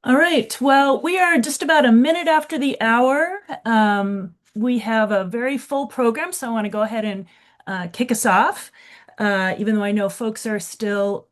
All right. Well, we are just about a minute after the hour. We have a very full program, so I want to go ahead and kick us off, even though I know folks are still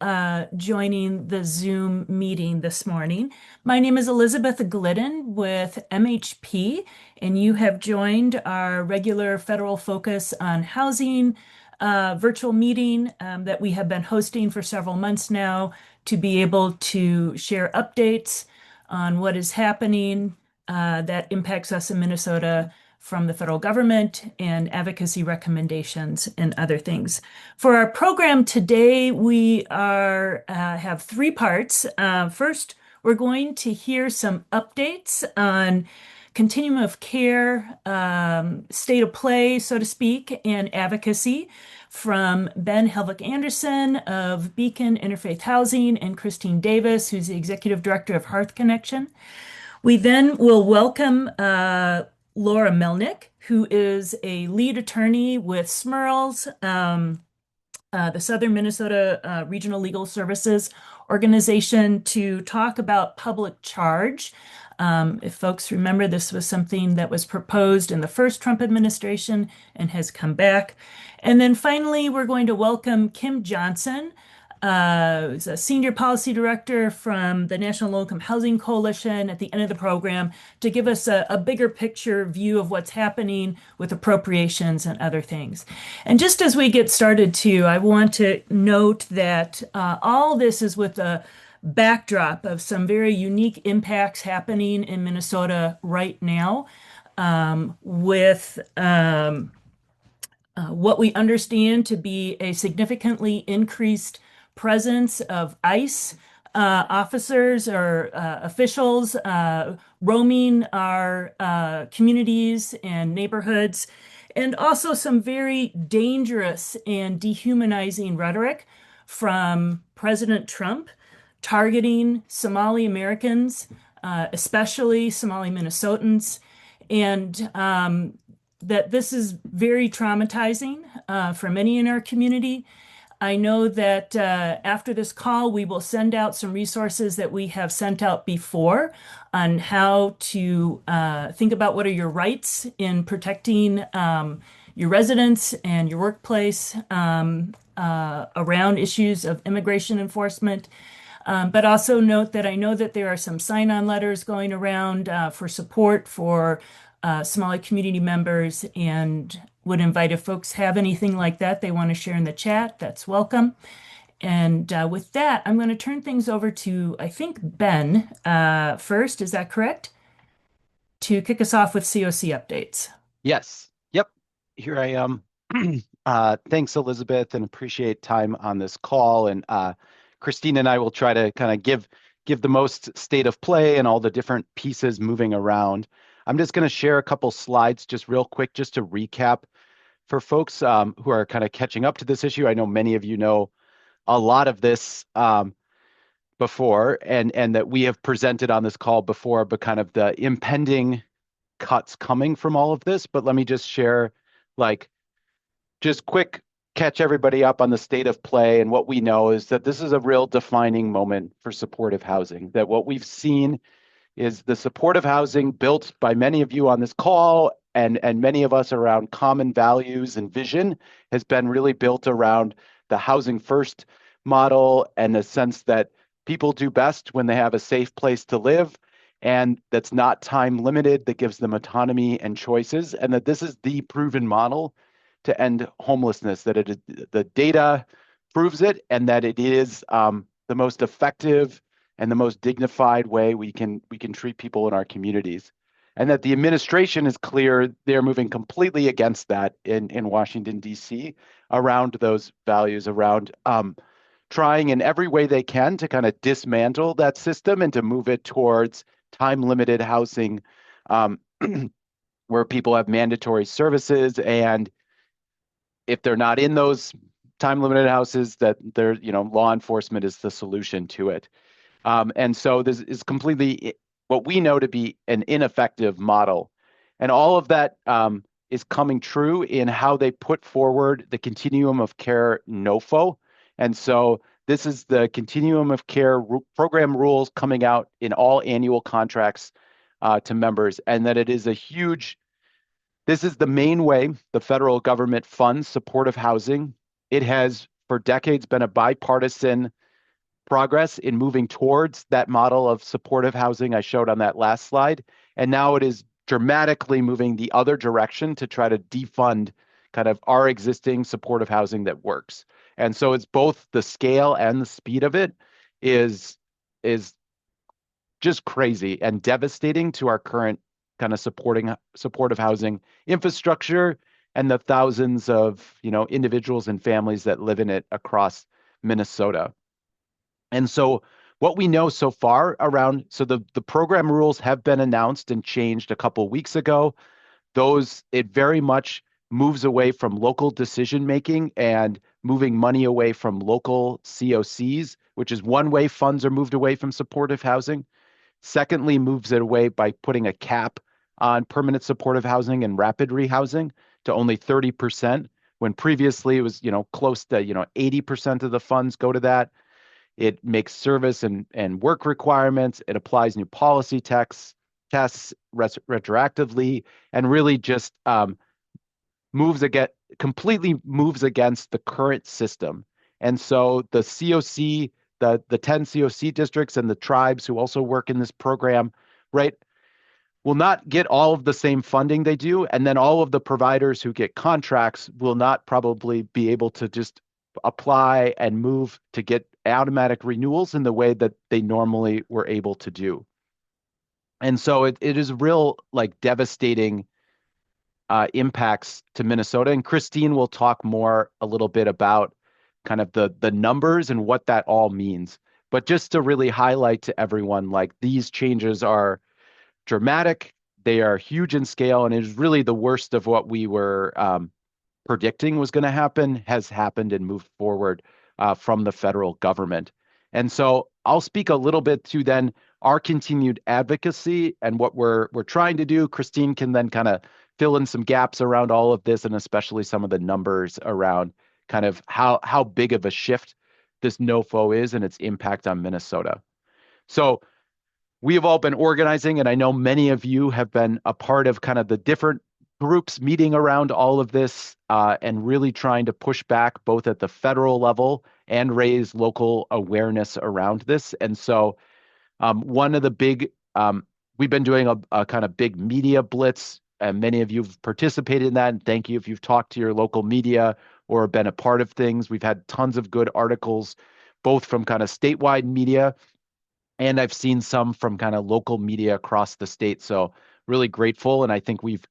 joining the Zoom meeting this morning. My name is Elizabeth Glidden with MHP, and you have joined our regular federal focus on housing virtual meeting that we have been hosting for several months now to be able to share updates on what is happening that impacts us in Minnesota from the federal government and advocacy recommendations and other things. For our program today, we are have three parts. First, we're going to hear some updates on continuum of care, state of play, so to speak, and advocacy from Ben Helvig Anderson of Beacon Interfaith Housing and Christine Davis, who's the executive director of Hearth Connection. We then will welcome Laura Melnick, who is a lead attorney with SMERLS, the Southern Minnesota Regional Legal Services Organization, to talk about public charge. If folks remember, this was something that was proposed in the first Trump administration and has come back. And then finally, we're going to welcome Kim Johnson, who's a senior policy director from the National Low Income Housing Coalition at the end of the program to give us a bigger picture view of what's happening with appropriations and other things. And just as we get started too, I want to note that all this is with a backdrop of some very unique impacts happening in Minnesota right now with what we understand to be a significantly increased presence of ICE officers or officials roaming our communities and neighborhoods, and also some very dangerous and dehumanizing rhetoric from President Trump targeting Somali Americans, especially Somali Minnesotans, and that this is very traumatizing for many in our community. I know that after this call, we will send out some resources that we have sent out before on how to think about what are your rights in protecting your residence and your workplace around issues of immigration enforcement. But also note that I know that there are some sign-on letters going around for support for Somali community members, and would invite if folks have anything like that they want to share in the chat, that's welcome. And with that, I'm going to turn things over to, I think, Ben first. Is that correct? To kick us off with COC updates. Yes. Yep. Here I am. Thanks, Elizabeth, and appreciate time on this call. And Christine and I will try to kind of give the most state of play and all the different pieces moving around. I'm just going to share a couple slides just real quick, just to recap for folks who are kind of catching up to this issue. I know many of you know a lot of this before, and that we have presented on this call before, but kind of the impending cuts coming from all of this. But let me just share, like, just quick catch everybody up on the state of play. And what we know is that this is a real defining moment for supportive housing, that what we've seen is the supportive housing built by many of you on this call and many of us around common values and vision has been really built around the housing first model, and the sense that people do best when they have a safe place to live, and that's not time limited, that gives them autonomy and choices, and that this is the proven model to end homelessness, that the data proves it, and that it is the most effective and the most dignified way we can treat people in our communities. And that the administration is clear they're moving completely against that in Washington, D.C., around those values, around trying in every way they can to kind of dismantle that system and to move it towards time-limited housing, where people have mandatory services, and if they're not in those time-limited houses, that they're, law enforcement is the solution to it. And so this is completely what we know to be an ineffective model. And all of that is coming true in how they put forward the continuum of care NOFO. And so this is the continuum of care program rules coming out in all annual contracts to members, and that it is a huge, this is the main way the federal government funds supportive housing. It has for decades been a bipartisan progress in moving towards that model of supportive housing I showed on that last slide. And now it is dramatically moving the other direction to try to defund kind of our existing supportive housing that works. And so it's both the scale and the speed of it is just crazy and devastating to our current kind of supportive housing infrastructure and the thousands of individuals and families that live in it across Minnesota. And so what we know so far around, so the program rules have been announced and changed a couple weeks ago. It very much moves away from local decision making and moving money away from local COCs, which is one way funds are moved away from supportive housing. Secondly, moves it away by putting a cap on permanent supportive housing and rapid rehousing to only 30%, when previously it was, close to, 80% of the funds go to that. It makes service and work requirements. It applies new policy tests retroactively, and really just completely moves against the current system. And so the COC, the 10 COC districts and the tribes who also work in this program, right, will not get all of the same funding they do. And then all of the providers who get contracts will not probably be able to just apply and move to get automatic renewals in the way that they normally were able to do. And so it is real, like, devastating impacts to Minnesota. And Christine will talk a little bit about kind of the numbers and what that all means. But just to really highlight to everyone, like, these changes are dramatic, they are huge in scale, and it is really the worst of what we were predicting was going to happen has happened and moved forward from the federal government. And so I'll speak a little bit to then our continued advocacy and what we're trying to do. Christine can then kind of fill in some gaps around all of this, and especially some of the numbers around kind of how big of a shift this NOFO is and its impact on Minnesota. So we have all been organizing, and I know many of you have been a part of kind of the different groups meeting around all of this and really trying to push back both at the federal level and raise local awareness around this. And so one of the big, we've been doing a kind of big media blitz, and many of you have participated in that. And thank you if you've talked to your local media or been a part of things. We've had tons of good articles, both from kind of statewide media, and I've seen some from kind of local media across the state. So really grateful. And I think we've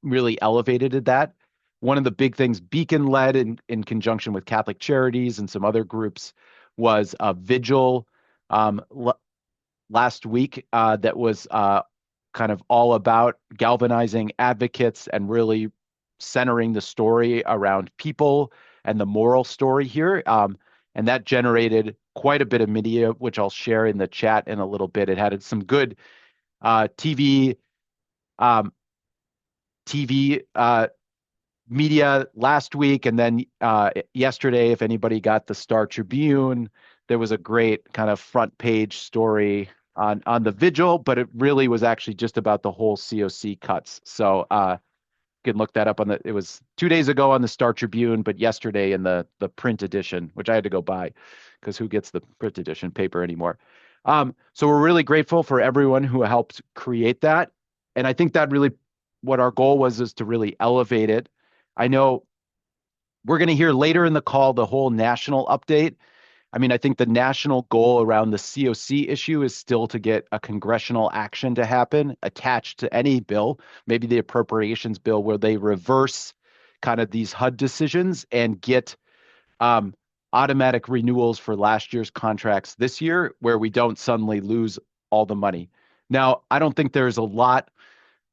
really elevated that. One of the big things Beacon led in conjunction with Catholic Charities and some other groups was a vigil last week that was kind of all about galvanizing advocates and really centering the story around people and the moral story here. And that generated quite a bit of media, which I'll share in the chat in a little bit. It had some good TV media last week, and then yesterday, if anybody got the Star Tribune, there was a great kind of front page story on the vigil, but it really was actually just about the whole COC cuts. So you can look that up it was 2 days ago on the Star Tribune, but yesterday in the print edition, which I had to go buy because who gets the print edition paper anymore? So we're really grateful for everyone who helped create that. And I think that really what our goal is to really elevate it. I know we're going to hear later in the call the whole national update. I mean, I think the national goal around the COC issue is still to get a congressional action to happen attached to any bill, maybe the appropriations bill, where they reverse kind of these HUD decisions and get automatic renewals for last year's contracts this year, where we don't suddenly lose all the money. Now, I don't think there's a lot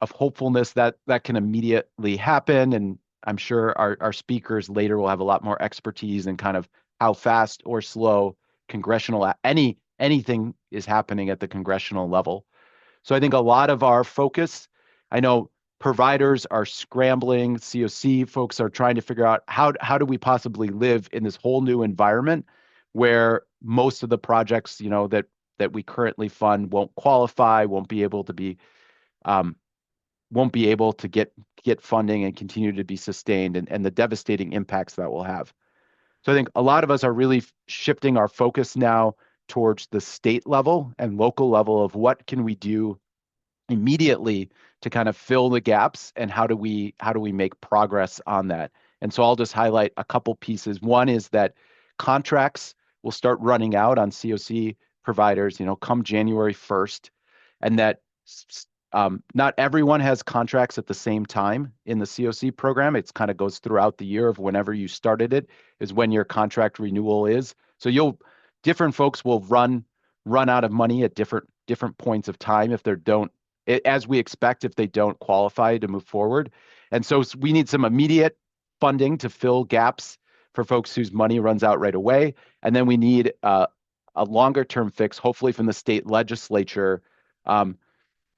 of hopefulness that can immediately happen, and I'm sure our speakers later will have a lot more expertise in kind of how fast or slow anything is happening at the congressional level. So I think a lot of our focus, I know providers are scrambling, COC folks are trying to figure out how do we possibly live in this whole new environment where most of the projects, that we currently fund won't qualify, um, won't be able to get funding and continue to be sustained, and the devastating impacts that will have. So I think a lot of us are really shifting our focus now towards the state level and local level of what can we do immediately to kind of fill the gaps, and how do we make progress on that. And so I'll just highlight a couple pieces. One is that contracts will start running out on COC providers, come January 1st, and that not everyone has contracts at the same time in the COC program. It's kind of goes throughout the year of whenever you started it is when your contract renewal is. So different folks will run out of money at different points of time if they don't, as we expect, if they don't qualify to move forward. And so we need some immediate funding to fill gaps for folks whose money runs out right away. And then we need a longer term fix, hopefully from the state legislature,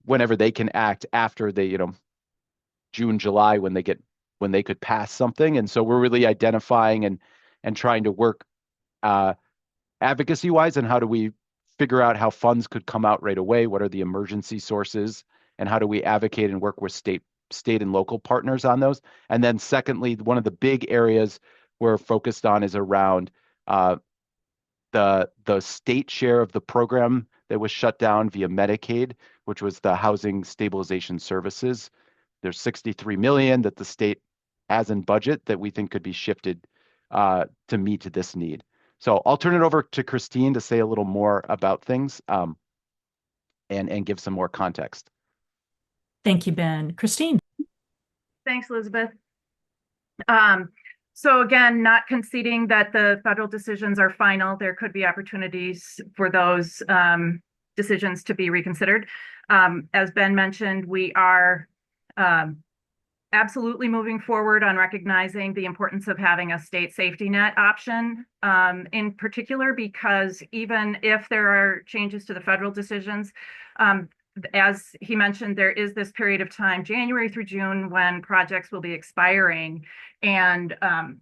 whenever they can act after June, July, when they could pass something. And so we're really identifying and trying to work advocacy wise, and how do we figure out how funds could come out right away? What are the emergency sources, and how do we advocate and work with state and local partners on those? And then secondly, one of the big areas we're focused on is around the state share of the program that was shut down via Medicaid, which was the Housing Stabilization Services. There's 63 million that the state has in budget that we think could be shifted to meet this need. So I'll turn it over to Christine to say a little more about things and give some more context. Thank you, Ben. Christine. Thanks, Elizabeth. So again, not conceding that the federal decisions are final. There could be opportunities for those decisions to be reconsidered. As Ben mentioned, we are absolutely moving forward on recognizing the importance of having a state safety net option, in particular, because even if there are changes to the federal decisions, as he mentioned, there is this period of time, January through June, when projects will be expiring. And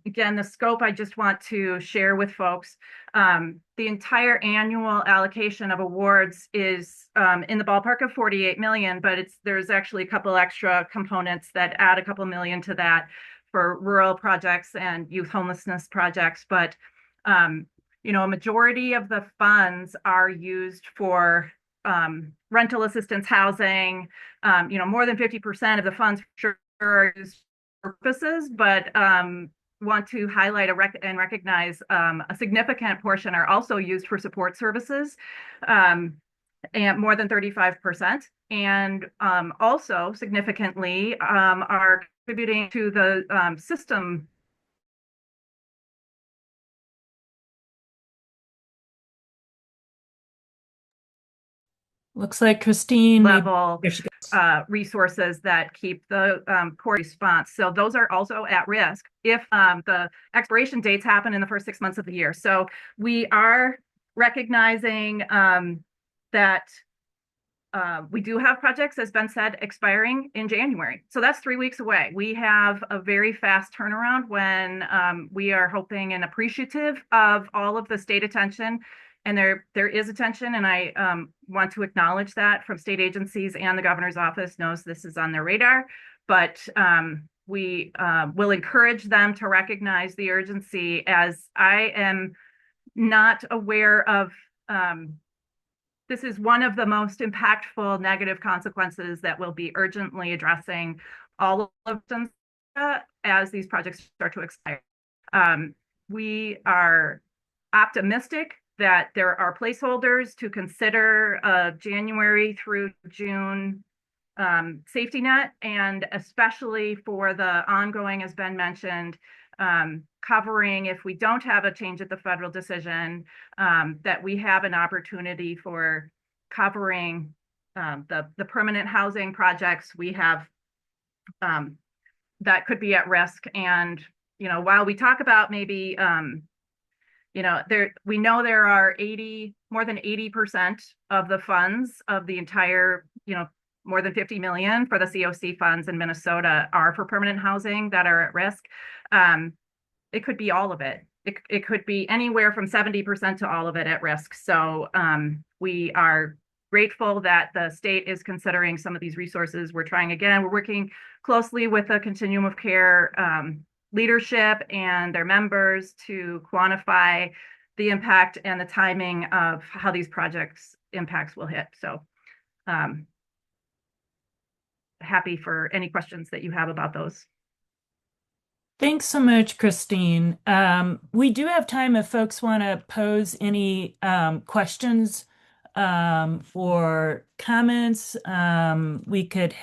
again, the scope I just want to share with folks, the entire annual allocation of awards is in the ballpark of 48 million, but there's actually a couple extra components that add a couple million to that for rural projects and youth homelessness projects. But a majority of the funds are used for rental assistance housing. More than 50% of the funds for sure are used for purposes, but want to highlight and recognize a significant portion are also used for support services, and more than 35%. And also significantly are contributing to the system. Looks like Christine Level resources that keep the core response. So those are also at risk if the expiration dates happen in the first 6 months of the year. So we are recognizing that we do have projects, as Ben said, expiring in January. So that's 3 weeks away. We have a very fast turnaround when we are hoping and appreciative of all of the state attention. And there is attention, and I want to acknowledge that from state agencies, and the governor's office knows this is on their radar. But we will encourage them to recognize the urgency, as I am not aware of. This is one of the most impactful negative consequences that we'll be urgently addressing all of them as these projects start to expire. We are optimistic that there are placeholders to consider January through June safety net, and especially for the ongoing, as Ben mentioned, covering if we don't have a change at the federal decision, that we have an opportunity for covering the permanent housing projects we have that could be at risk. And while we talk about maybe we know there are more than 80% of the funds of the entire, more than 50 million for the COC funds in Minnesota are for permanent housing that are at risk. It could be all of it. it could be anywhere from 70% to all of it at risk. So we are grateful that the state is considering some of these resources. We're trying again, we're working closely with the Continuum of Care leadership and their members to quantify the impact and the timing of how these projects impacts will hit. So happy for any questions that you have about those. Thanks so much, Christine. We do have time if folks want to pose any questions or comments. We could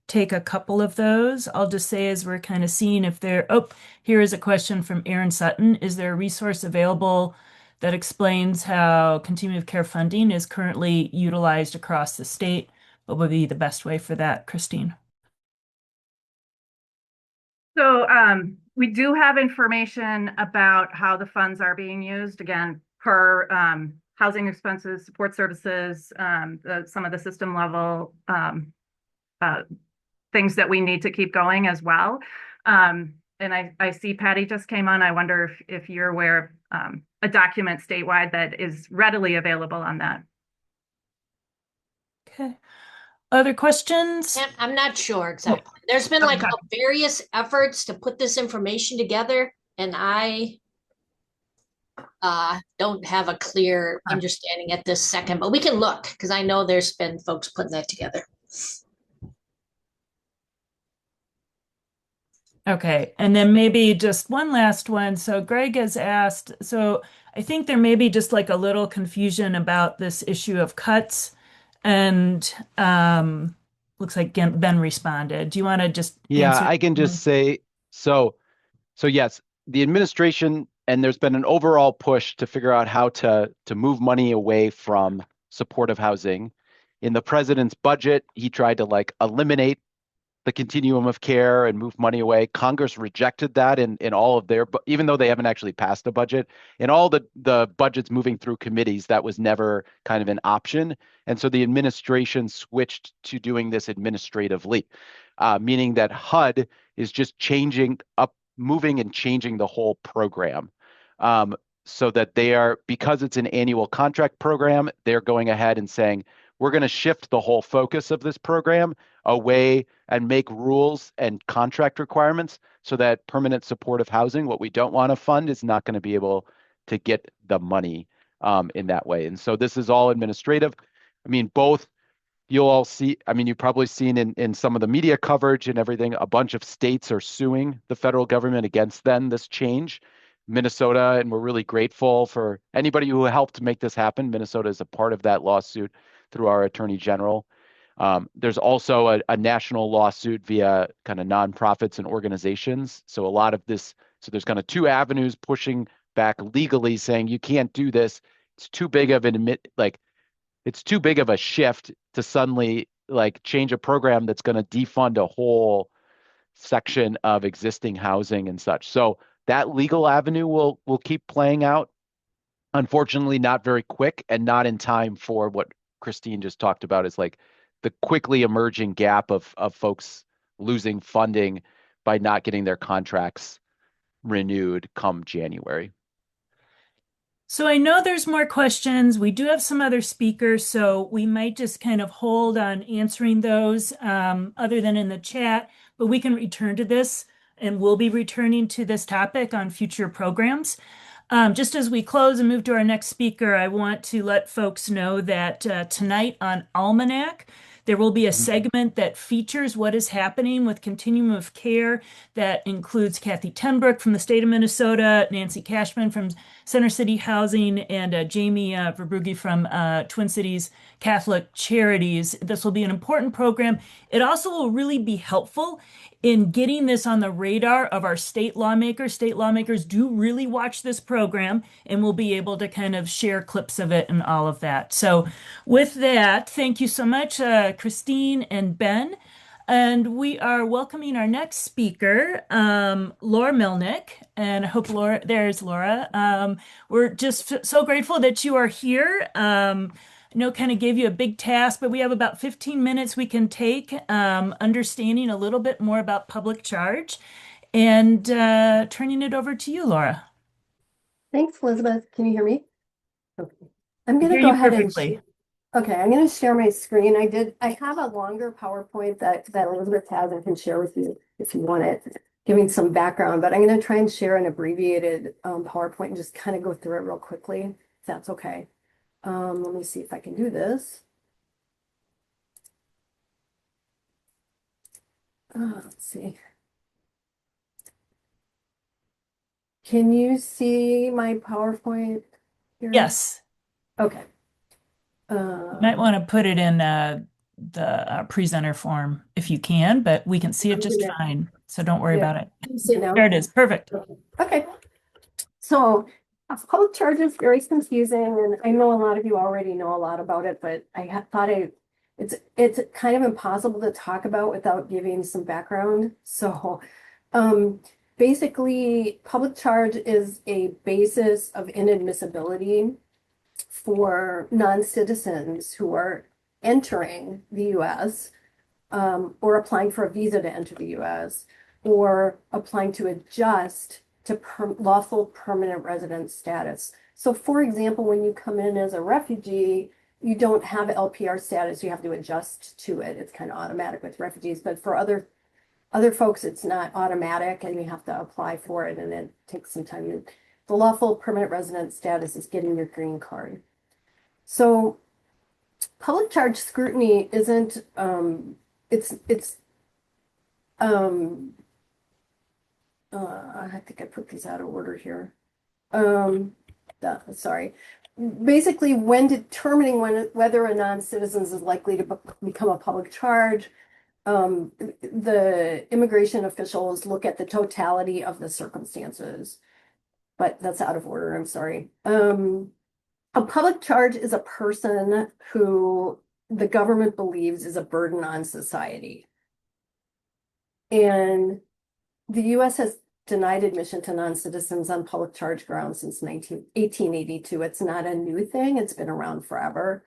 take a couple of those. I'll just say as we're kind of seeing if there, oh, here is a question from Aaron Sutton. Is there a resource available that explains how continuum of care funding is currently utilized across the state? What would be the best way for that, Christine? So we do have information about how the funds are being used, again, per housing expenses, support services, some of the system level things that we need to keep going as well. And I see Patty just came on. I wonder if you're aware of a document statewide that is readily available on that. Okay. Other questions? I'm not sure exactly. There's been like various efforts to put this information together, and I don't have a clear understanding at this second, but we can look because I know there's been folks putting that together. Okay, and then maybe just one last one. So Greg has asked, so I think there may be just like a little confusion about this issue of cuts, and looks like Ben responded. Do you want to just answer? I can just say, so yes, the administration, and there's been an overall push to figure out how to move money away from supportive housing. In the president's budget, he tried to like eliminate the continuum of care and move money away. Congress rejected that in all of their, even though they haven't actually passed a budget, in all the budgets moving through committees, that was never kind of an option. And so the administration switched to doing this administratively, meaning that HUD is just moving and changing the whole program. So that they are, because it's an annual contract program, they're going ahead and saying, we're going to shift the whole focus of this program away and make rules and contract requirements so that permanent supportive housing, what we don't want to fund, is not going to be able to get the money in that way. And so this is all administrative. I mean, you'll all see, I mean, you've probably seen in some of the media coverage and everything, a bunch of states are suing the federal government against this change. Minnesota, and we're really grateful for anybody who helped make this happen. Minnesota is a part of that lawsuit through our attorney general. There's also a national lawsuit via kind of nonprofits and organizations. So a lot of this, so there's kind of two avenues pushing back legally saying you can't do this. It's too big of it's too big of a shift to suddenly like change a program that's going to defund a whole section of existing housing and such. So that legal avenue will keep playing out. Unfortunately, not very quick and not in time for what Christine just talked about, is like the quickly emerging gap of folks losing funding by not getting their contracts renewed come January. So I know there's more questions. We do have some other speakers, so we might just kind of hold on answering those other than in the chat, but we can return to this, and we'll be returning to this topic on future programs. Just as we close and move to our next speaker, I want to let folks know that tonight on Almanac, there will be a segment that features what is happening with Continuum of Care that includes Kathy Tenbrook from the state of Minnesota, Nancy Cashman from Center City Housing, and Jamie Verbrugge from Twin Cities Catholic Charities. This will be an important program. It also will really be helpful in getting this on the radar of our state lawmakers. State lawmakers do really watch this program, and we'll be able to kind of share clips of it and all of that. So with that, thank you so much, Christine and Ben. And we are welcoming our next speaker, Laura Melnick. And I hope Laura, there's Laura. We're just so grateful that you are here. I know kind of gave you a big task, but we have about 15 minutes we can take, understanding a little bit more about public charge, and turning it over to you, Laura. Thanks, Elizabeth. Can you hear me? Okay. I'm I going to hear go you ahead and perfectly. okay, I'm going to share my screen. I have a longer PowerPoint that Elizabeth has and can share with you if you want it, giving some background, but I'm going to try and share an abbreviated PowerPoint and just kind of go through it real quickly, if that's okay. Let me see if I can do this. Let's see. Can you see my PowerPoint here? Yes. Okay. You might want to put it in the presenter form if you can, but we can see it just fine. So don't worry about it. Can you see it now? There it is. Perfect. Okay. So public charge is very confusing, and I know a lot of you already know a lot about it, but thought it's kind of impossible to talk about without giving some background. So basically, public charge is a basis of inadmissibility for non-citizens who are entering the US or applying for a visa to enter the US or applying to adjust to lawful permanent resident status. So for example, when you come in as a refugee, you don't have LPR status, you have to adjust to it. It's kind of automatic with refugees, but for other folks, it's not automatic and you have to apply for it and it takes some time. The lawful permanent resident status is getting your green card. So public charge scrutiny isn't I think I put these out of order here. Sorry. Basically, when determining whether a non-citizen is likely to become a public charge, the immigration officials look at the totality of the circumstances. But that's out of order, I'm sorry. A public charge is a person who the government believes is a burden on society. And the US has denied admission to non-citizens on public charge grounds since 1882. It's not a new thing, it's been around forever.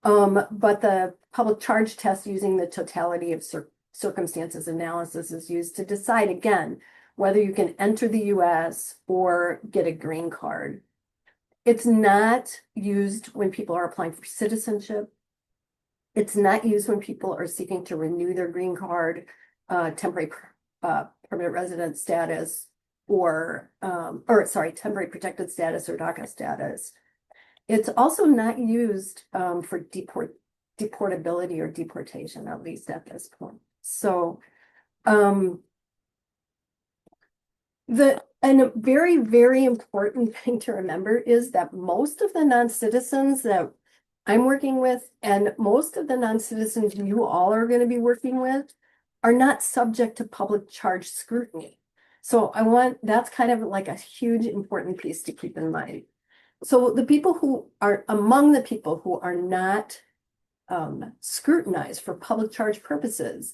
But the public charge test using the totality of circumstances analysis is used to decide, again, whether you can enter the US or get a green card. It's not used when people are applying for citizenship. It's not used when people are seeking to renew their green card, temporary permanent resident status, or temporary protected status or DACA status. It's also not used for deportability or deportation, at least at this point. So and a very, very important thing to remember is that most of the non-citizens that I'm working with and most of the non-citizens you all are going to be working with are not subject to public charge scrutiny. So that's kind of like a huge important piece to keep in mind. So the people who are among the people who are not scrutinized for public charge purposes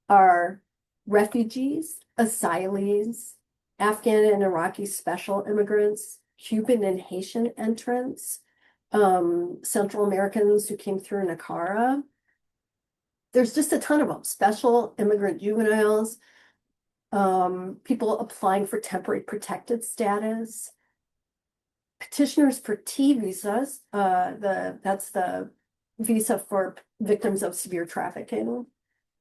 are refugees, asylees, Afghan and Iraqi special immigrants, Cuban and Haitian entrants, Central Americans who came through NACARA. There's just a ton of them, special immigrant juveniles, people applying for temporary protected status, petitioners for T visas, that's the visa for victims of severe trafficking,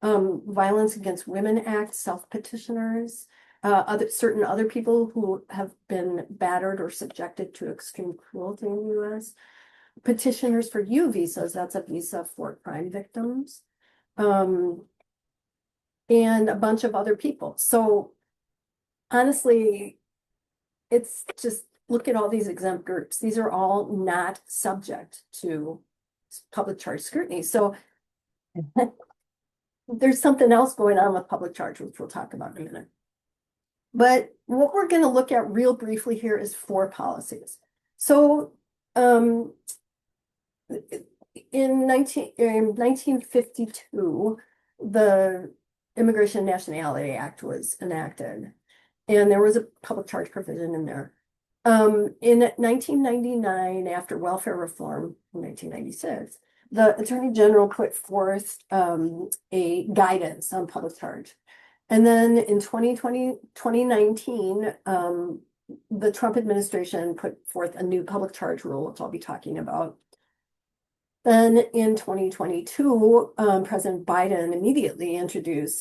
Violence Against Women Act, self-petitioners, certain other people who have been battered or subjected to extreme cruelty in the US, petitioners for U visas, that's a visa for crime victims, and a bunch of other people. So honestly, it's just look at all these exempt groups. These are all not subject to public charge scrutiny. So there's something else going on with public charge, which we'll talk about in a minute. But what we're going to look at real briefly here is 4 policies. So in 1952, the Immigration and Nationality Act was enacted, and there was a public charge provision in there. In 1999, after welfare reform in 1996, the Attorney General put forth a guidance on public charge. And then in 2019, the Trump administration put forth a new public charge rule, which I'll be talking about. Then in 2022, President Biden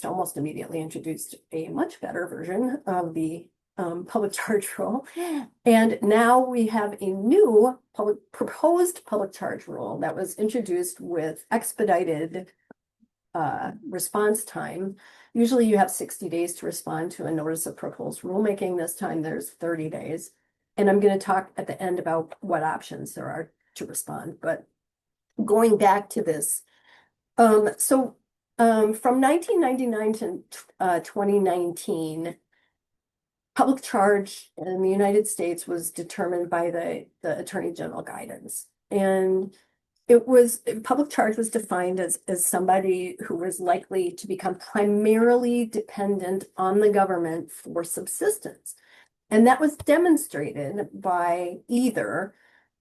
almost immediately introduced a much better version of the public charge rule. And now we have a new proposed public charge rule that was introduced with expedited response time. Usually you have 60 days to respond to a notice of proposed rulemaking. This time there's 30 days. And I'm going to talk at the end about what options there are to respond. But going back to this, from 1999 to 2019, public charge in the United States was determined by the Attorney General guidance. And public charge was defined as somebody who was likely to become primarily dependent on the government for subsistence. And that was demonstrated by either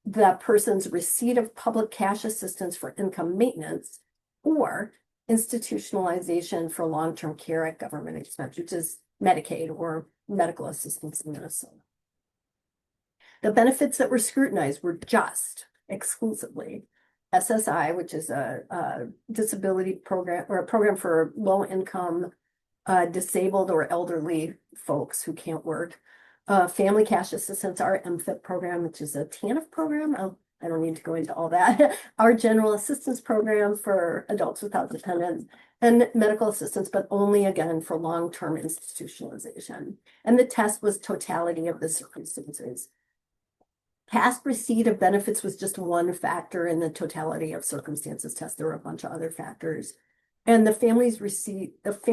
the person's receipt of public cash assistance for income maintenance or institutionalization for long-term care at government expense, which is Medicaid or medical assistance in Minnesota. The benefits that were scrutinized were just exclusively SSI, which is a disability program or a program for low-income, disabled or elderly folks who can't work. Family cash assistance, our MFIP program, which is a TANF program. I don't need to go into all that. Our general assistance program for adults without dependents, and medical assistance, but only again for long-term institutionalization. And the test was totality of the circumstances. Past receipt of benefits was just one factor in the totality of circumstances test. There were a bunch of other factors. And the family's receipt of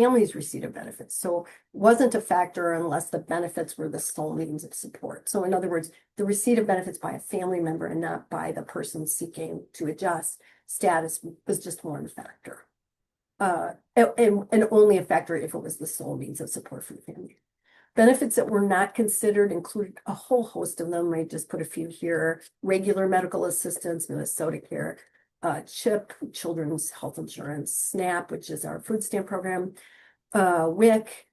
benefits. So wasn't a factor unless the benefits were the sole means of support. So in other words, the receipt of benefits by a family member and not by the person seeking to adjust status was just one factor. And only a factor if it was the sole means of support for the family. Benefits that were not considered included a whole host of them. I just put a few here. Regular medical assistance, Minnesota Care, CHIP, Children's Health Insurance, SNAP, which is our food stamp program, WIC,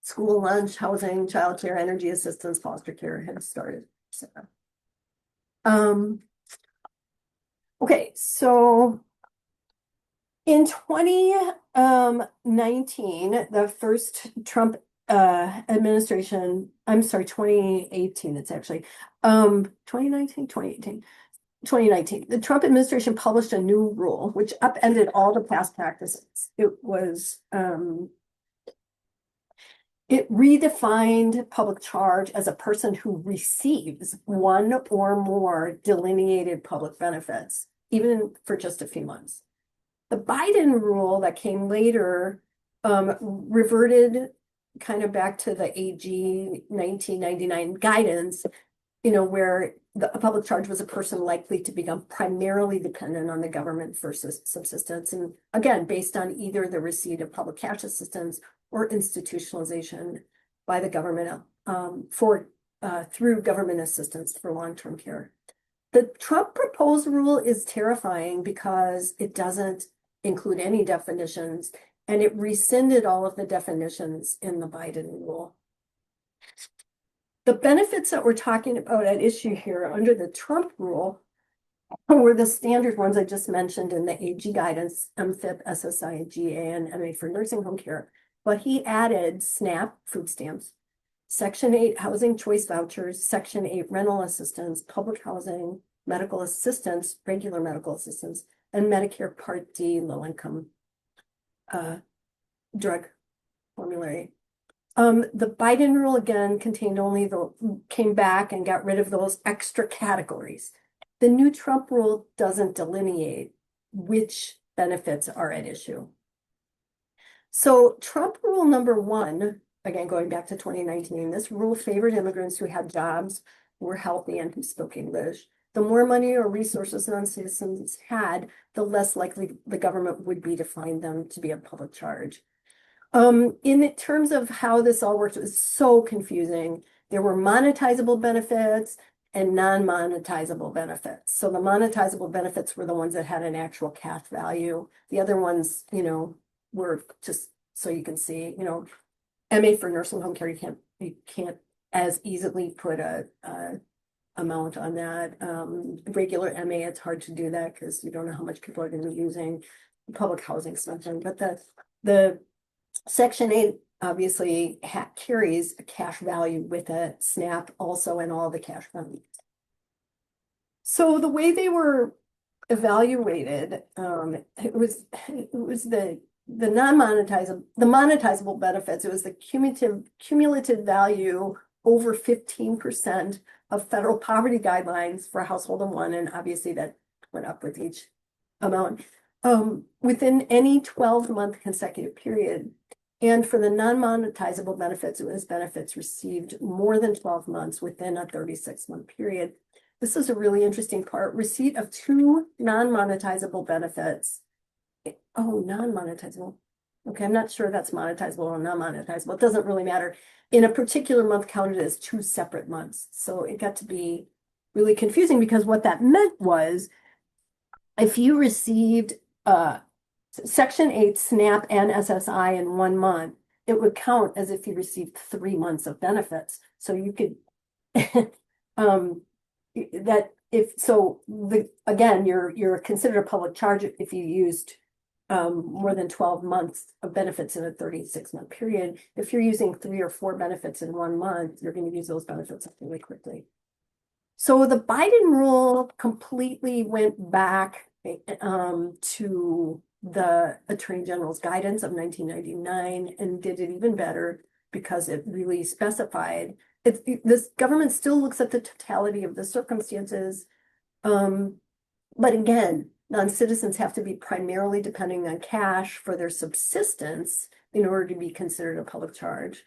school lunch, housing, childcare, energy assistance, foster care, Head Start, etc. Okay, so in 2019, the first Trump administration, I'm sorry, 2018, it's actually 2019, 2018. 2019, the Trump administration published a new rule which upended all the past practices. It redefined public charge as a person who receives one or more delineated public benefits, even for just a few months. The Biden rule that came later reverted kind of back to the AG 1999 guidance, where the public charge was a person likely to become primarily dependent on the government for subsistence. And again, based on either the receipt of public cash assistance or institutionalization by the government through government assistance for long-term care. The Trump proposed rule is terrifying because it doesn't include any definitions, and it rescinded all of the definitions in the Biden rule. The benefits that we're talking about at issue here under the Trump rule were the standard ones I just mentioned in the AG guidance, MFIP, SSI, GA, and MA for nursing home care. But he added SNAP, food stamps, Section 8 housing choice vouchers, Section 8 rental assistance, public housing, medical assistance, regular medical assistance, and Medicare Part D low-income drug formulary. The Biden rule again came back and got rid of those extra categories. The new Trump rule doesn't delineate which benefits are at issue. So Trump rule number 1, again, going back to 2019, this rule favored immigrants who had jobs, were healthy, and who spoke English. The more money or resources non-citizens had, the less likely the government would be to find them to be a public charge. In terms of how this all works, it was so confusing. There were monetizable benefits and non-monetizable benefits. So the monetizable benefits were the ones that had an actual cash value. The other ones, were just so you can see, MA for nursing home care, you can't as easily put a amount on that. Regular MA, it's hard to do that because you don't know how much people are going to be using public housing something. But the Section 8 obviously carries a cash value with it, SNAP also, and all the cash value. So the way they were evaluated, it was the monetizable benefits. It was the cumulative value over 15% of federal poverty guidelines for a household of one, and obviously that went up with each amount, within any 12-month consecutive period. And for the non-monetizable benefits, it was benefits received more than 12 months within a 36-month period. This is a really interesting part. Receipt of two non-monetizable benefits. Oh, non-monetizable. Okay, I'm not sure that's monetizable or non-monetizable. It doesn't really matter. In a particular month counted as two separate months. So it got to be really confusing because what that meant was if you received Section 8 SNAP and SSI in 1 month, it would count as if you received 3 months of benefits. So you could again, you're considered a public charge if you used more than 12 months of benefits in a 36-month period. If you're using 3 or 4 benefits in 1 month, you're going to use those benefits up really quickly. So the Biden rule completely went back to the Attorney General's guidance of 1999 and did it even better because it really specified this government still looks at the totality of the circumstances. But again, non-citizens have to be primarily depending on cash for their subsistence in order to be considered a public charge,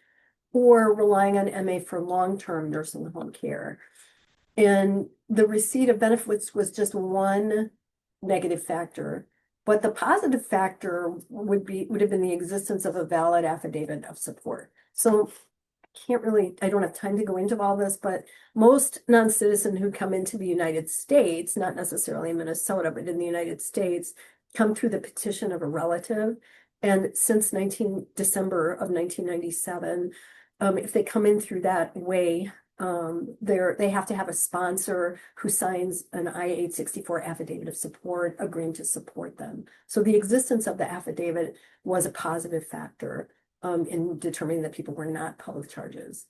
or relying on MA for long-term nursing home care. And the receipt of benefits was just one negative factor. But the positive factor would have been the existence of a valid affidavit of support. So I don't have time to go into all this, but most non-citizens who come into the United States, not necessarily in Minnesota, but in the United States, come through the petition of a relative. And since December of 1997, if they come in through that way, they have to have a sponsor who signs an I-864 affidavit of support agreeing to support them. So the existence of the affidavit was a positive factor in determining that people were not public charges.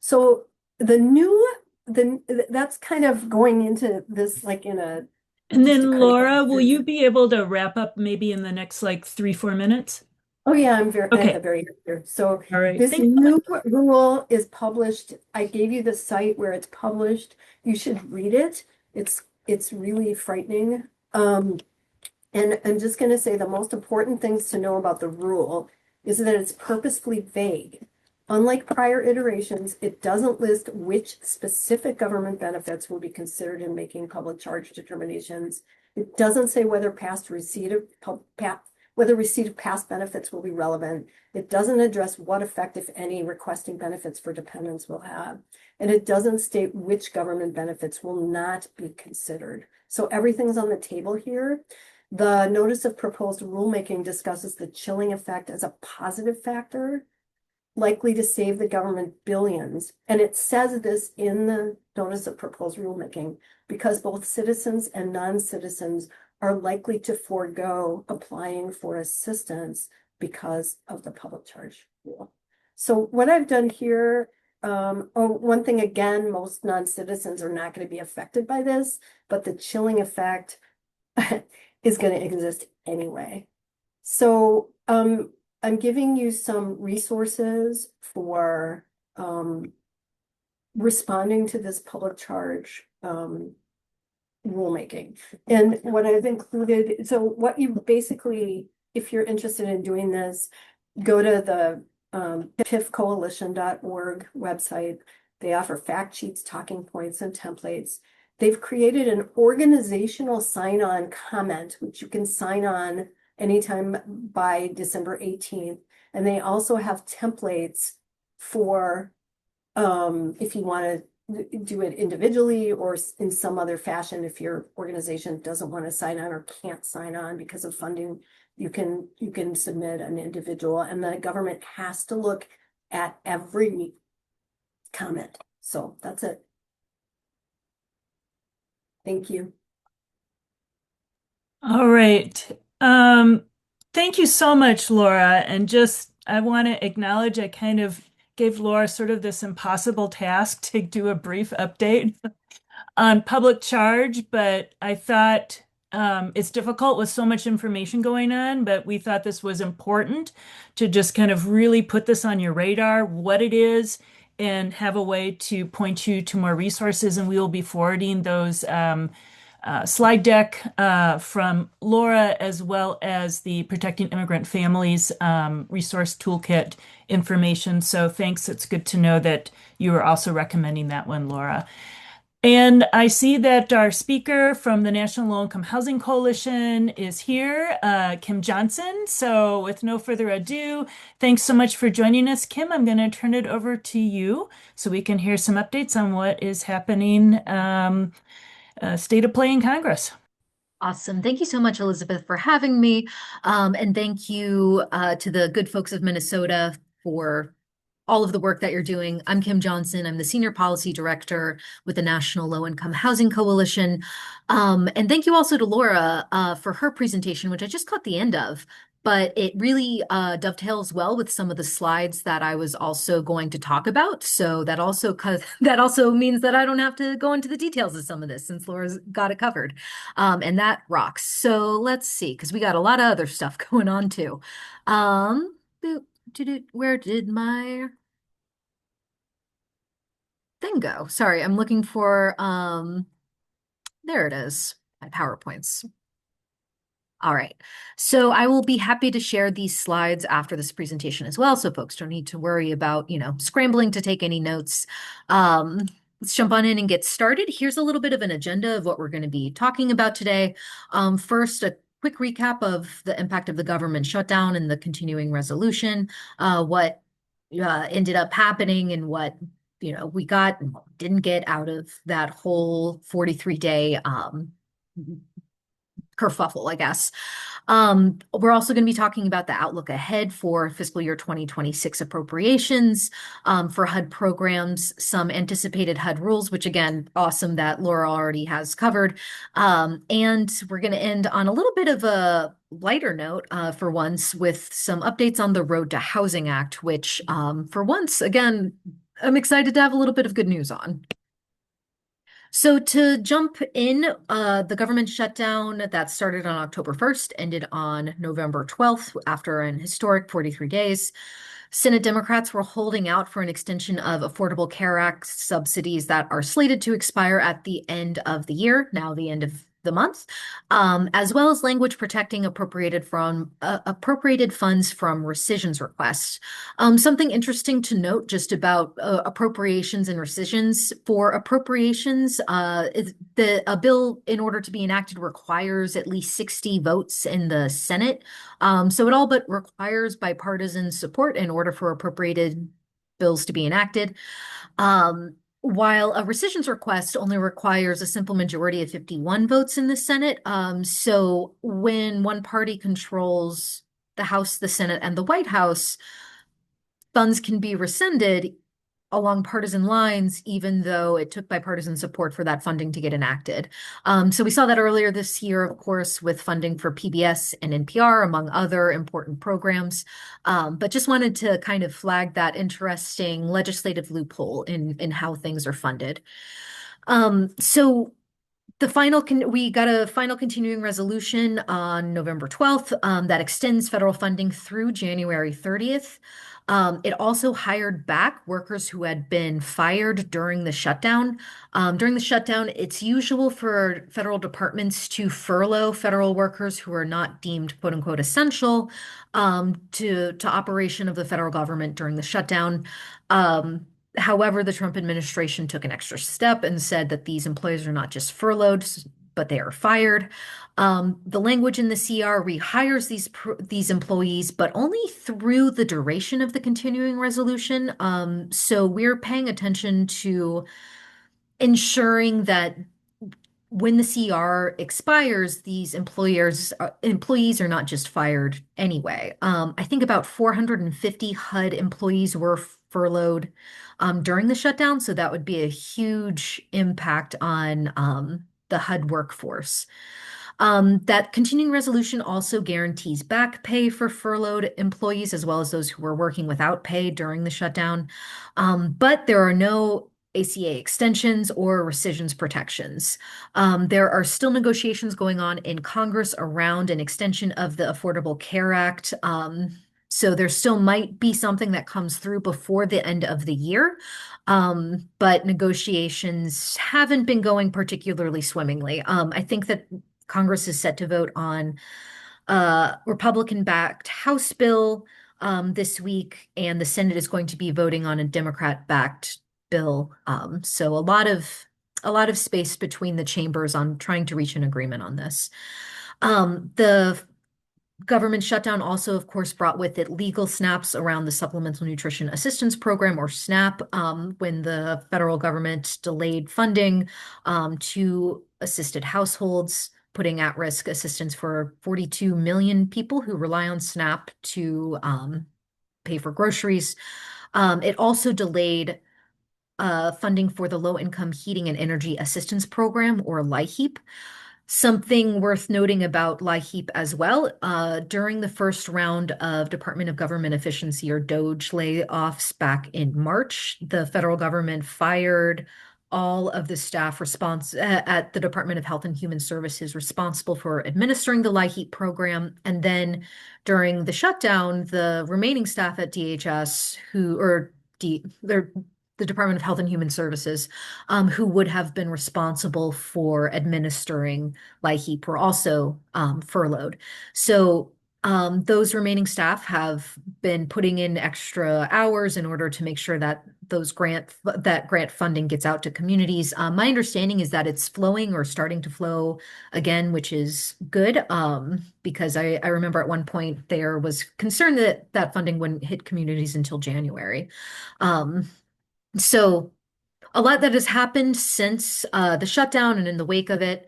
So that's kind of going into this like in a. And then Laura, will you be able to wrap up maybe in the next like 3-4 minutes? Oh yeah, I'm Okay. at the very here. So All right. this new rule is published. I gave you the site where it's published. You should read it. It's really frightening. And I'm just going to say the most important things to know about the rule is that it's purposefully vague. Unlike prior iterations, it doesn't list which specific government benefits will be considered in making public charge determinations. It doesn't say whether receipt of past benefits will be relevant. It doesn't address what effect, if any, requesting benefits for dependents will have. And it doesn't state which government benefits will not be considered. So everything's on the table here. The notice of proposed rulemaking discusses the chilling effect as a positive factor, likely to save the government billions. And it says this in the notice of proposed rulemaking because both citizens and non-citizens are likely to forego applying for assistance because of the public charge rule. So what I've done here, one thing again, most non-citizens are not going to be affected by this, but the chilling effect is going to exist anyway. So I'm giving you some resources for responding to this public charge rulemaking. And what I've included, so what you basically, if you're interested in doing this, go to the pifcoalition.org website. They offer fact sheets, talking points, and templates. They've created an organizational sign-on comment, which you can sign on anytime by December 18th. And they also have templates for if you want to do it individually or in some other fashion. If your organization doesn't want to sign on or can't sign on because of funding, you can submit an individual, and the government has to look at every comment. So that's it. Thank you. All right. Thank you so much, Laura. And just, I want to acknowledge I kind of gave Laura sort of this impossible task to do a brief update on public charge, but I thought it's difficult with so much information going on, but we thought this was important to just kind of really put this on your radar, what it is, and have a way to point you to more resources. And we will be forwarding those slide deck from Laura, as well as the Protecting Immigrant Families resource toolkit information. So thanks. It's good to know that you are also recommending that one, Laura. And I see that our speaker from the National Low Income Housing Coalition is here, Kim Johnson. So with no further ado, thanks so much for joining us, Kim. I'm going to turn it over to you so we can hear some updates on what is happening state of play in Congress. Awesome. Thank you so much, Elizabeth, for having me. And thank you to the good folks of Minnesota for all of the work that you're doing. I'm Kim Johnson. I'm the Senior Policy Director with the National Low Income Housing Coalition. And thank you also to Laura for her presentation, which I just caught the end of. But it really dovetails well with some of the slides that I was also going to talk about. So that also means that I don't have to go into the details of some of this since Laura's got it covered. And that rocks. So let's see, because we got a lot of other stuff going on too. Where did my thing go? Sorry, I'm looking for, there it is, my PowerPoints. All right, so I will be happy to share these slides after this presentation as well, so folks don't need to worry about, scrambling to take any notes. Let's jump on in and get started. Here's a little bit of an agenda of what we're going to be talking about today. First, a quick recap of the impact of the government shutdown and the continuing resolution, what ended up happening and what we got and didn't get out of that whole 43-day kerfuffle, I guess. We're also going to be talking about the outlook ahead for fiscal year 2026 appropriations for HUD programs, some anticipated HUD rules, which again, awesome that Laura already has covered. And we're going to end on a little bit of a lighter note for once with some updates on the Road to Housing Act, which for once, again, I'm excited to have a little bit of good news on. So to jump in, the government shutdown that started on October 1st ended on November 12th after an historic 43 days. Senate Democrats were holding out for an extension of Affordable Care Act subsidies that are slated to expire at the end of the year, now the end of the month, as well as language protecting appropriated funds from rescissions requests. Something interesting to note just about appropriations and rescissions. For appropriations, a bill in order to be enacted requires at least 60 votes in the Senate. So it all but requires bipartisan support in order for appropriated bills to be enacted. While a rescissions request only requires a simple majority of 51 votes in the Senate. So when one party controls the House, the Senate, and the White House, funds can be rescinded along partisan lines, even though it took bipartisan support for that funding to get enacted. So we saw that earlier this year, of course, with funding for PBS and NPR, among other important programs. But just wanted to kind of flag that interesting legislative loophole in how things are funded. So we got a final continuing resolution on November 12th that extends federal funding through January 30th. It also hired back workers who had been fired during the shutdown. During the shutdown, it's usual for federal departments to furlough federal workers who are not deemed quote unquote essential to operation of the federal government during the shutdown. However, the Trump administration took an extra step and said that these employees are not just furloughed, but they are fired. The language in the CR rehires these employees, but only through the duration of the continuing resolution. So we're paying attention to ensuring that when the CR expires, these employees are not just fired anyway. I think about 450 HUD employees were furloughed during the shutdown. So that would be a huge impact on the HUD workforce. That continuing resolution also guarantees back pay for furloughed employees as well as those who were working without pay during the shutdown. But there are no ACA extensions or rescissions protections. There are still negotiations going on in Congress around an extension of the Affordable Care Act. So there still might be something that comes through before the end of the year. But negotiations haven't been going particularly swimmingly. I think that Congress is set to vote on a Republican-backed House bill this week, and the Senate is going to be voting on a Democrat-backed bill. So a lot of space between the chambers on trying to reach an agreement on this. The government shutdown also, of course, brought with it legal snaps around the Supplemental Nutrition Assistance Program, or SNAP, when the federal government delayed funding to assisted households, putting at risk assistance for 42 million people who rely on SNAP to pay for groceries. It also delayed funding for the Low Income Heating and Energy Assistance Program, or LIHEAP. Something worth noting about LIHEAP as well, during the first round of Department of Government Efficiency, or DOGE, layoffs back in March, the federal government fired all of the staff at the Department of Health and Human Services responsible for administering the LIHEAP program. And then during the shutdown, the remaining staff at DHS the Department of Health and Human Services, who would have been responsible for administering LIHEAP, were also furloughed. So those remaining staff have been putting in extra hours in order to make sure that that grant funding gets out to communities. My understanding is that it's flowing or starting to flow again, which is good, because I remember at one point there was concern that that funding wouldn't hit communities until January. So a lot that has happened since the shutdown and in the wake of it,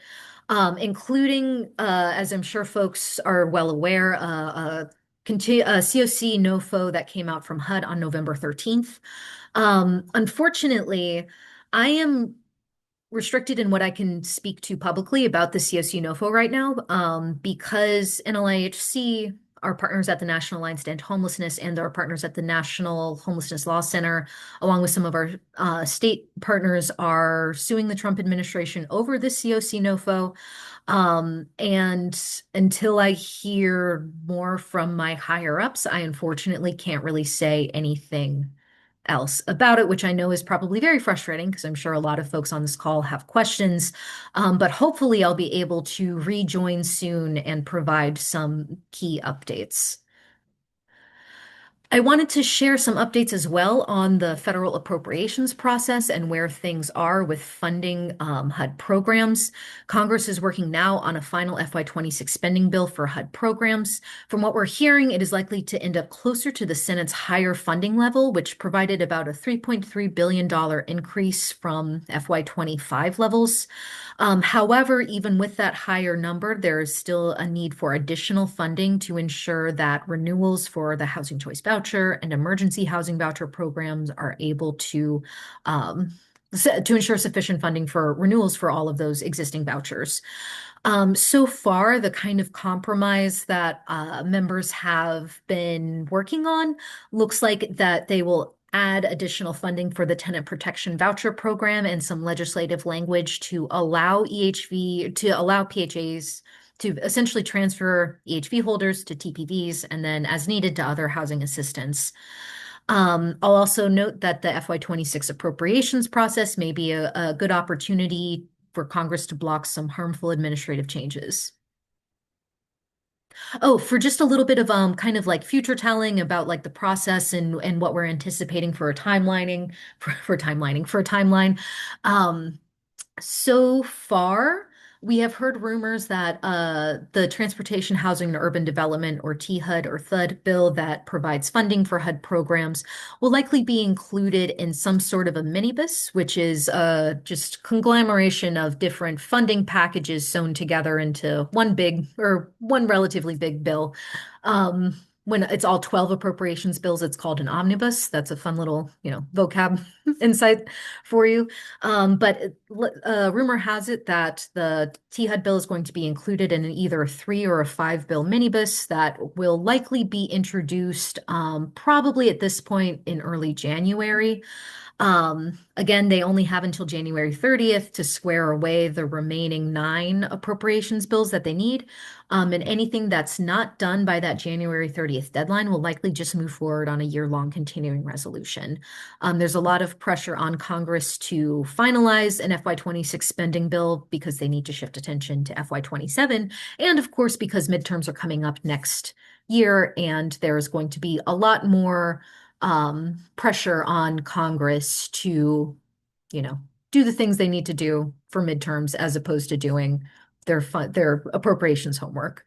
including, as I'm sure folks are well aware, a COC NOFO that came out from HUD on November 13th. Unfortunately, I am restricted in what I can speak to publicly about the COC NOFO right now, because NLIHC, our partners at the National Alliance to End Homelessness, and our partners at the National Homelessness Law Center, along with some of our state partners, are suing the Trump administration over the COC NOFO. And until I hear more from my higher ups, I unfortunately can't really say anything else about it, which I know is probably very frustrating because I'm sure a lot of folks on this call have questions. But hopefully I'll be able to rejoin soon and provide some key updates. I wanted to share some updates as well on the federal appropriations process and where things are with funding HUD programs. Congress is working now on a final FY26 spending bill for HUD programs. From what we're hearing, it is likely to end up closer to the Senate's higher funding level, which provided about a $3.3 billion increase from FY25 levels. However, even with that higher number, there is still a need for additional funding to ensure that renewals for the Housing Choice Voucher and emergency housing voucher programs are able to ensure sufficient funding for renewals for all of those existing vouchers. So far, the kind of compromise that members have been working on looks like that they will add additional funding for the Tenant Protection Voucher Program and some legislative language to allow PHAs to essentially transfer EHV holders to TPVs and then as needed to other housing assistance. I'll also note that the FY26 appropriations process may be a good opportunity for Congress to block some harmful administrative changes. Oh, for just a little bit of kind of like future telling about like the process and what we're anticipating for a timeline. So far, we have heard rumors that the Transportation, Housing, and Urban Development, or THUD or THUD bill that provides funding for HUD programs will likely be included in some sort of a minibus, which is just conglomeration of different funding packages sewn together into one relatively big bill. when it's all 12 appropriations bills, it's called an omnibus. That's a fun little, vocab insight for you. But rumor has it that the THUD bill is going to be included in either a 3 or a 5 bill minibus that will likely be introduced probably at this point in early January. Again, they only have until January 30th to square away the remaining 9 appropriations bills that they need. And anything that's not done by that January 30th deadline will likely just move forward on a year-long continuing resolution. There's a lot of pressure on Congress to finalize an FY26 spending bill because they need to shift attention to FY27. And of course, because midterms are coming up next year and there's going to be a lot more pressure on Congress to, do the things they need to do for midterms as opposed to doing their appropriations homework.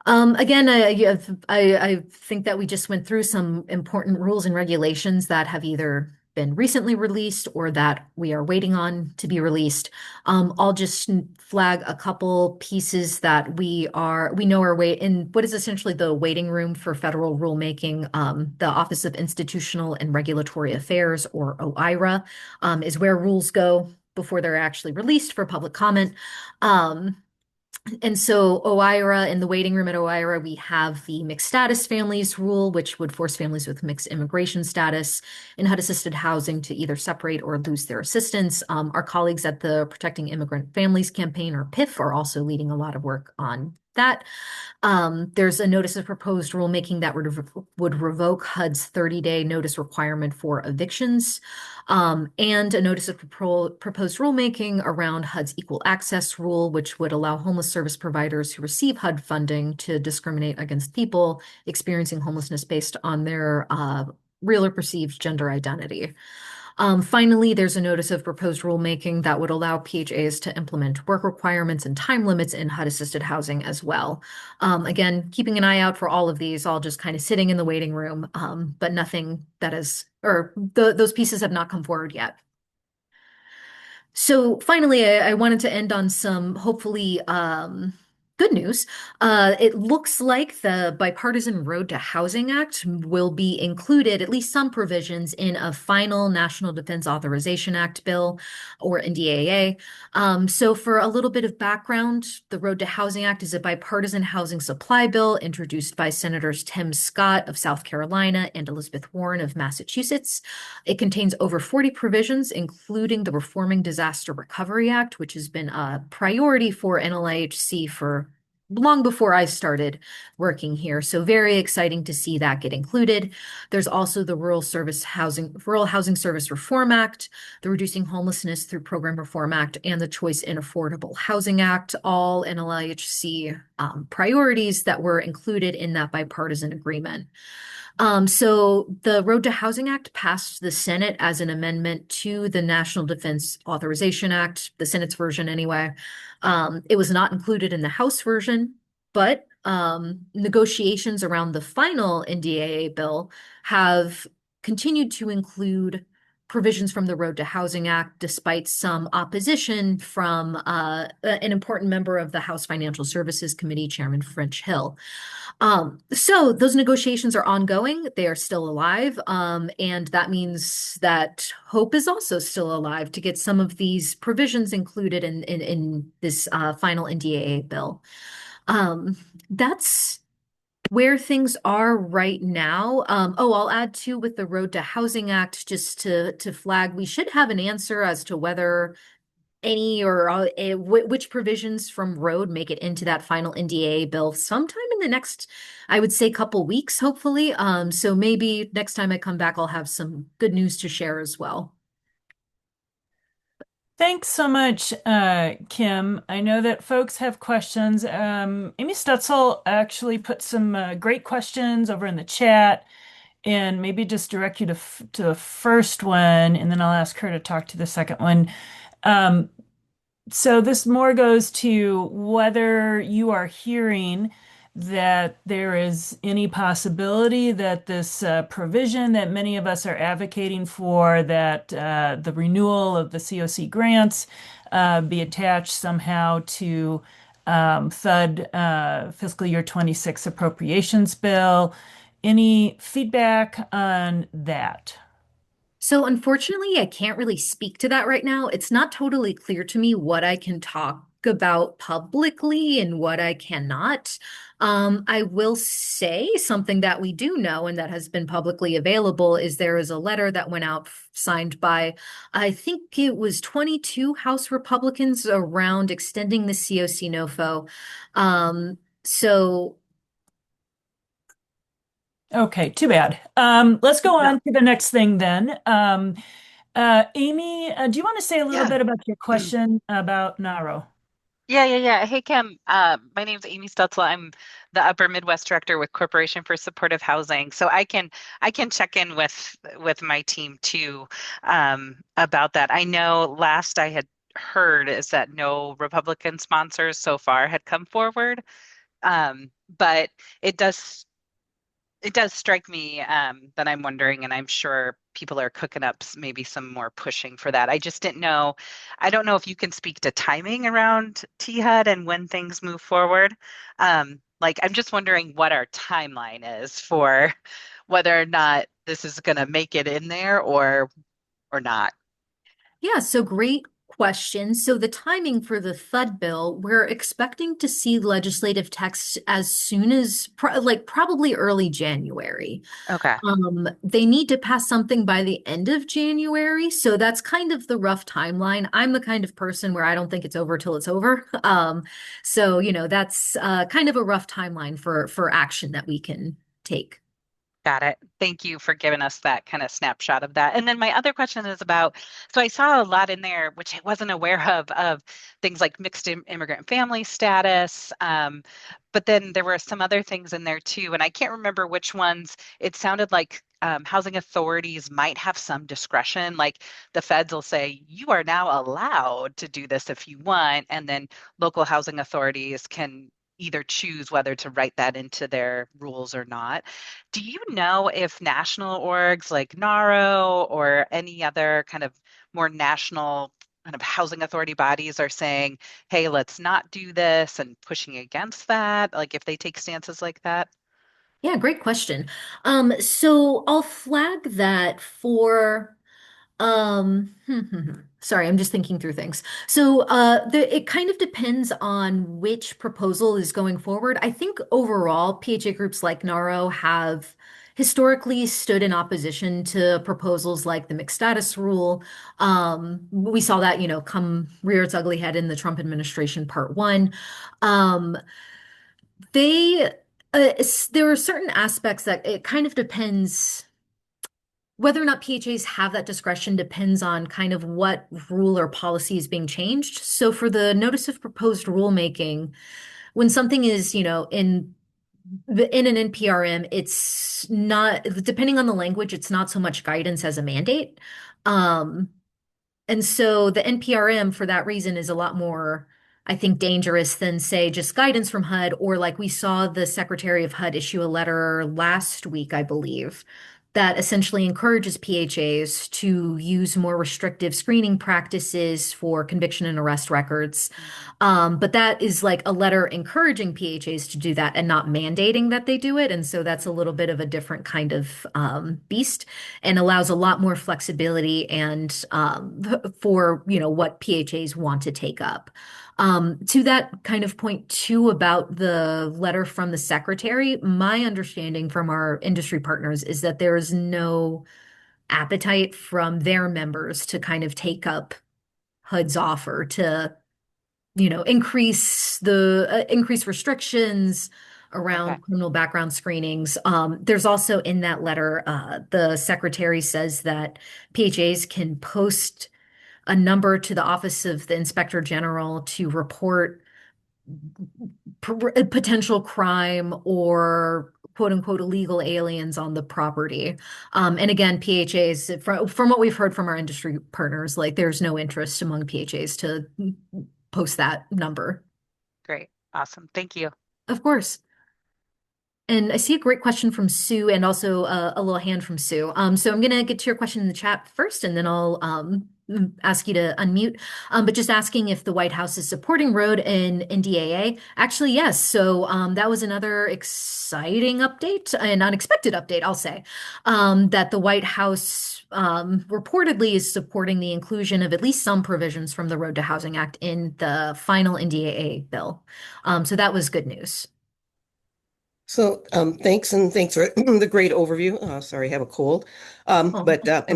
Again, I think that we just went through some important rules and regulations that have either been recently released or that we are waiting on to be released. I'll just flag a couple pieces that we know are in what is essentially the waiting room for federal rulemaking. The Office of Institutional and Regulatory Affairs, or OIRA, is where rules go before they're actually released for public comment. And so OIRA, in the waiting room at OIRA, we have the mixed status families rule, which would force families with mixed immigration status in HUD-assisted housing to either separate or lose their assistance. Our colleagues at the Protecting Immigrant Families Campaign, or PIF, are also leading a lot of work on that. There's a notice of proposed rulemaking that would revoke HUD's 30-day notice requirement for evictions, and a notice of proposed rulemaking around HUD's equal access rule, which would allow homeless service providers who receive HUD funding to discriminate against people experiencing homelessness based on their real or perceived gender identity. Finally, there's a notice of proposed rulemaking that would allow PHAs to implement work requirements and time limits in HUD-assisted housing as well. Again, keeping an eye out for all of these, all just kind of sitting in the waiting room, but nothing those pieces have not come forward yet. So finally, I wanted to end on some hopefully good news. It looks like the Bipartisan Road to Housing Act will be included, at least some provisions, in a final National Defense Authorization Act bill, or NDAA. So for a little bit of background, the Road to Housing Act is a bipartisan housing supply bill introduced by Senators Tim Scott of South Carolina and Elizabeth Warren of Massachusetts. It contains over 40 provisions, including the Reforming Disaster Recovery Act, which has been a priority for NLIHC for long before I started working here. So very exciting to see that get included. There's also the Rural Housing Service Reform Act, the Reducing Homelessness Through Program Reform Act, and the Choice in Affordable Housing Act, all NLIHC priorities that were included in that bipartisan agreement. So the Road to Housing Act passed the Senate as an amendment to the National Defense Authorization Act, the Senate's version anyway. It was not included in the House version, but negotiations around the final NDAA bill have continued to include provisions from the Road to Housing Act, despite some opposition from an important member of the House Financial Services Committee, Chairman French Hill. So those negotiations are ongoing. They are still alive. And that means that hope is also still alive to get some of these provisions included in this final NDAA bill. That's where things are right now. I'll add too, with the Road to Housing Act, just to flag, we should have an answer as to whether any or which provisions from Road make it into that final NDAA bill sometime in the next, I would say, couple weeks, hopefully. So maybe next time I come back, I'll have some good news to share as well. Thanks so much, Kim. I know that folks have questions. Amy Stutzel actually put some great questions over in the chat, and maybe just direct you to the first one, and then I'll ask her to talk to the second one. So this more goes to whether you are hearing that there is any possibility that this provision that many of us are advocating for, that the renewal of the COC grants be attached somehow to THUD fiscal year 26 appropriations bill. Any feedback on that? So unfortunately, I can't really speak to that right now. It's not totally clear to me what I can talk about publicly and what I cannot. I will say something that we do know and that has been publicly available is there is a letter that went out signed by, I think it was 22 House Republicans around extending the COC NOFO. So Okay, too bad. Let's go on to the next thing then. Amy, do you want to say a little Yeah. bit about your question about NARO? Yeah. Hey, Kim. My name's Amy Stutzel. I'm the Upper Midwest Director with Corporation for Supportive Housing. So I can check in with my team too about that. I know last I had heard is that no Republican sponsors so far had come forward. But it does it does strike me that I'm wondering, and I'm sure people are cooking up maybe some more pushing for that. I just didn't know. I don't know if you can speak to timing around THUD and when things move forward. Like, I'm just wondering what our timeline is for whether or not this is going to make it in there or not. yeah, so great question. So the timing for the THUD bill, we're expecting to see legislative text as soon as probably early January. Okay. They need to pass something by the end of January, so that's kind of the rough timeline. I'm the kind of person where I don't think it's over till it's over. So that's kind of a rough timeline for action that we can take. Got it. Thank you for giving us that kind of snapshot of that. And then my other question is about, so I saw a lot in there, which I wasn't aware of things like mixed immigrant family status. But then there were some other things in there too, and I can't remember which ones. It sounded like housing authorities might have some discretion, like the feds will say, you are now allowed to do this if you want, and then local housing authorities can either choose whether to write that into their rules or not. Do you know if national orgs like NARO or any other kind of more national kind of housing authority bodies are saying, hey, let's not do this and pushing against that? Like if they take stances like that? Yeah, great question. So I'll flag that for sorry, I'm just thinking through things. So it kind of depends on which proposal is going forward. I think overall, PHA groups like NARO have historically stood in opposition to proposals like the mixed status rule. We saw that, come rear its ugly head in the Trump administration part one. Um, they there are certain aspects that it kind of depends whether or not PHAs have that discretion depends on kind of what rule or policy is being changed. So for the notice of proposed rulemaking, when something is, in an NPRM, it's not, depending on the language, it's not so much guidance as a mandate. Um, and so the NPRM for that reason is a lot more, I think, dangerous than, say, just guidance from HUD, or like we saw the Secretary of HUD issue a letter last week, I believe, that essentially encourages PHAs to use more restrictive screening practices for conviction and arrest records. But that is like a letter encouraging PHAs to do that and not mandating that they do it. And so that's a little bit of a different kind of beast and allows a lot more flexibility and for what PHAs want to take up. To that kind of point too about the letter from the secretary, my understanding from our industry partners is that there is no appetite from their members to kind of take up HUD's offer to, increase restrictions around Okay. criminal background screenings. There's also in that letter, the secretary says that PHAs can post a number to the Office of the Inspector General to report potential crime or quote unquote illegal aliens on the property. And again, PHAs, from what we've heard from our industry partners, like there's no interest among PHAs to post that number. Great. Awesome. Thank you. Of course. And I see a great question from Sue and also a little hand from Sue. So I'm going to get to your question in the chat first, and then I'll ask you to unmute. But just asking if the White House is supporting road in NDAA. Actually, yes. So that was another exciting update, an unexpected update, I'll say, that the White House reportedly is supporting the inclusion of at least some provisions from the Road to Housing Act in the final NDAA bill. So that was good news. So, thanks and thanks for the great overview. Sorry, I have a cold. And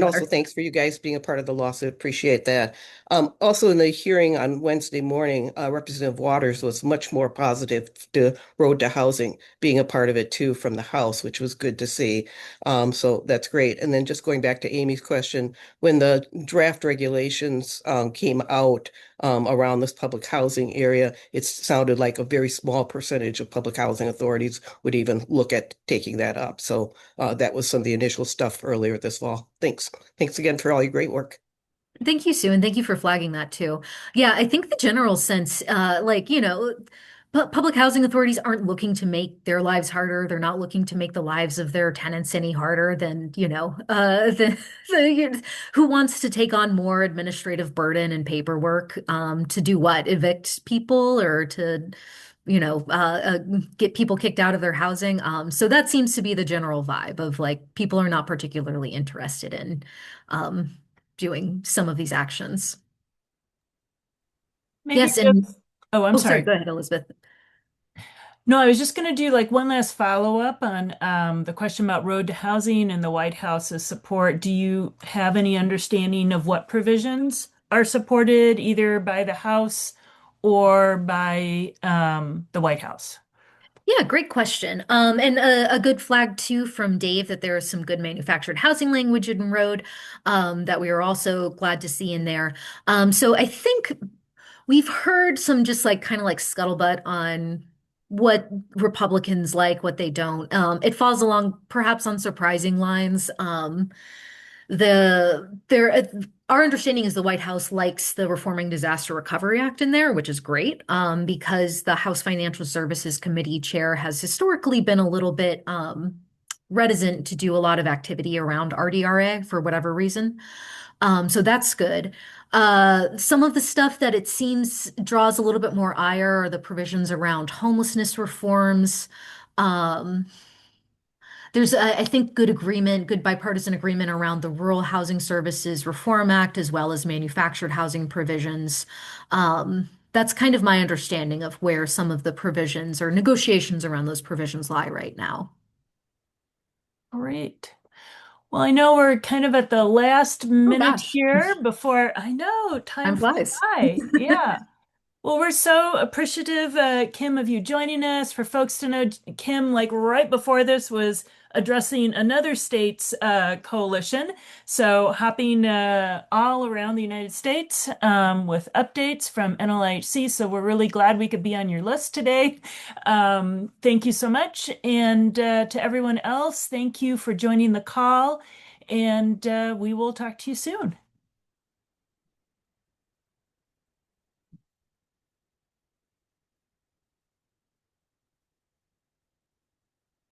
also thanks for you guys being a part of the lawsuit. Appreciate that. Also in the hearing on Wednesday morning, Representative Waters was much more positive to Road to Housing being a part of it too from the House, which was good to see. So that's great. And then just going back to Amy's question, when the draft regulations came out around this public housing area, it sounded like a very small percentage of public housing authorities would even look at taking that up. So that was some of the initial stuff earlier this fall. Thanks. Thanks again for all your great work. Thank you, Sue, and thank you for flagging that too. Yeah, I think the general sense, public housing authorities aren't looking to make their lives harder. They're not looking to make the lives of their tenants any harder than, who wants to take on more administrative burden and paperwork to do what? Evict people or to, get people kicked out of their housing. So that seems to be the general vibe of like people are not particularly interested in doing some of these actions. Maybe Yes, and I'm sorry. Go ahead, Elizabeth. No, I was just going to do like one last follow-up on the question about road to housing and the White House's support. Do you have any understanding of what provisions are supported either by the House or by the White House? Yeah, great question. And a good flag too from Dave that there is some good manufactured housing language in road that we are also glad to see in there. So I think we've heard some just like kind of like scuttlebutt on what Republicans like, what they don't. It falls along perhaps unsurprising lines. Our understanding is the White House likes the Reforming Disaster Recovery Act in there, which is great, because the House Financial Services Committee chair has historically been a little bit reticent to do a lot of activity around RDRA for whatever reason. So that's good. Some of the stuff that it seems draws a little bit more ire are the provisions around homelessness reforms. There's, I think, good bipartisan agreement around the Rural Housing Services Reform Act, as well as manufactured housing provisions. That's kind of my understanding of where some of the provisions or negotiations around those provisions lie right now. Great. Well, I know we're kind of at the last minute gosh. here before I know time flies by. Yeah. Well, we're so appreciative, Kim, of you joining us. For folks to know, Kim, like right before this, was addressing another state's coalition. So hopping all around the United States with updates from NLIHC. So we're really glad we could be on your list today. Thank you so much. And to everyone else, thank you for joining the call. And we will talk to you soon.